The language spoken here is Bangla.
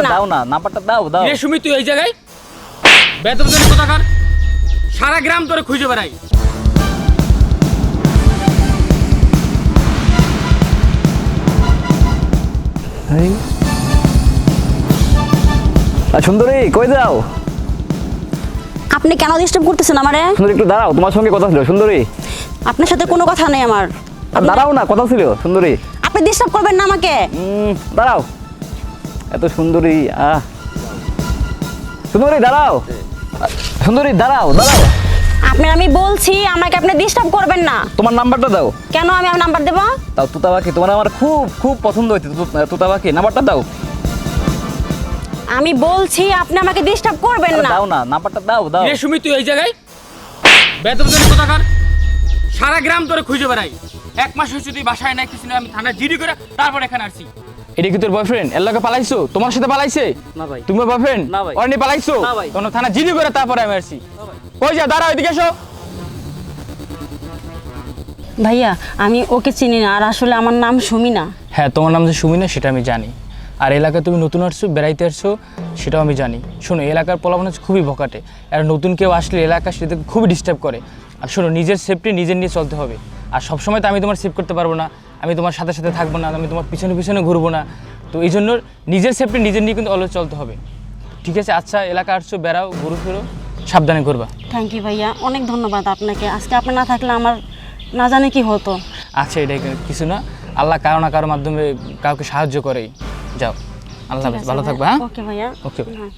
না। দাও না, নাম্বারটা দাও দাও। রে সুমি তুই এই জায়গায় বেদবজনী কোথাকার, সারা গ্রাম তোরে খুঁজে বেড়াই। সুন্দরী কই যাও? আপনি কেন ডিস্টার্ব করতেছেন আমারে? সুন্দরী একটু দাঁড়াও, তোমার সঙ্গে কথা ছিল। সুন্দরী আপনার সাথে কোনো কথা নেই আমার। দাঁড়াও না, কথা ছিল। সুন্দরী আপনি ডিস্টার্ব করবেন না আমাকে। দাঁড়াও, এত সুন্দরী। সুন্দরী দাঁড়াও, সুন্দরী দাঁড়াও দাঁড়াও। আমি বলছি আমাকে আপনি ডিস্টার্ব করবেন না। তোমার নাম্বারটা দাও। কেন আমি আমার নাম্বার দেব? দাও। তুতা পাখি তোমার আমার খুব খুব পছন্দ হয়েছে। তুতা পাখি নাম্বারটা দাও। আমি বলছি আপনি আমাকে ডিস্টার্ব করবেন না। দাও না, নাম্বারটা দাও দাও। রে সুমি তুই এই জায়গায় বেদবজনী কোথাকার, সারা গ্রাম তোরে খুঁজে বেড়াই। 1 মাস হয়েছে তুই বাসায় নাই, কিছু না। আমি থানা জিডি করে তারপর এখানে আসছি। এটা কি তোর বয়ফ্রেন্ড? এর লগে পালাইছো? তোমার সাথে পালাইছে? না ভাই। তুমি বয়ফ্রেন্ড? না ভাই। অন্য পালাইছো? না ভাই। কোন থানা জিডি করে তারপরে আমি আসছি। কই যা, দাঁড়াও, এদিকে এসো। ভাইয়া আমি ওকে চিনি না, আর আসলে আমার নাম সুমি না। হ্যাঁ, তোমার নাম যে সুমি না সেটা আমি জানি। আর এলাকায় তুমি নতুন আসছো, বেড়াইতে আসছো, সেটাও আমি জানি। শোনো, এলাকার পোলাপান হচ্ছে খুবই বকাটে। আর নতুন কেউ আসলে এলাকা সেটা খুবই ডিস্টার্ব করে। আর শোনো, নিজের সেফটি নিজের নিয়ে চলতে হবে। আর সবসময় তো আমি তোমার সেভ করতে পারবো না, আমি তোমার সাথে সাথে থাকবো না, আমি তোমার পিছনে পিছনে ঘুরবো না। তো এই জন্য নিজের সেফটি নিজের নিয়ে কিন্তু অলওয়েজ চলতে হবে। ঠিক আছে? আচ্ছা, এলাকা আসছো, বেড়াও, ঘুরো ফিরো, সাবধানে করবা। থ্যাংক ইউ ভাইয়া, অনেক ধন্যবাদ আপনাকে। আজকে আপনি না থাকলে আমার না জানি কি হতো। আচ্ছা, এটাই কিছু না, আল্লাহ কারো না কারোর মাধ্যমে কাউকে সাহায্য করেই। যাও, আল্লাহ হাফেজ, ভালো থাকবে। হ্যাঁ, ওকে ভাইয়া। ওকে। হ্যাঁ।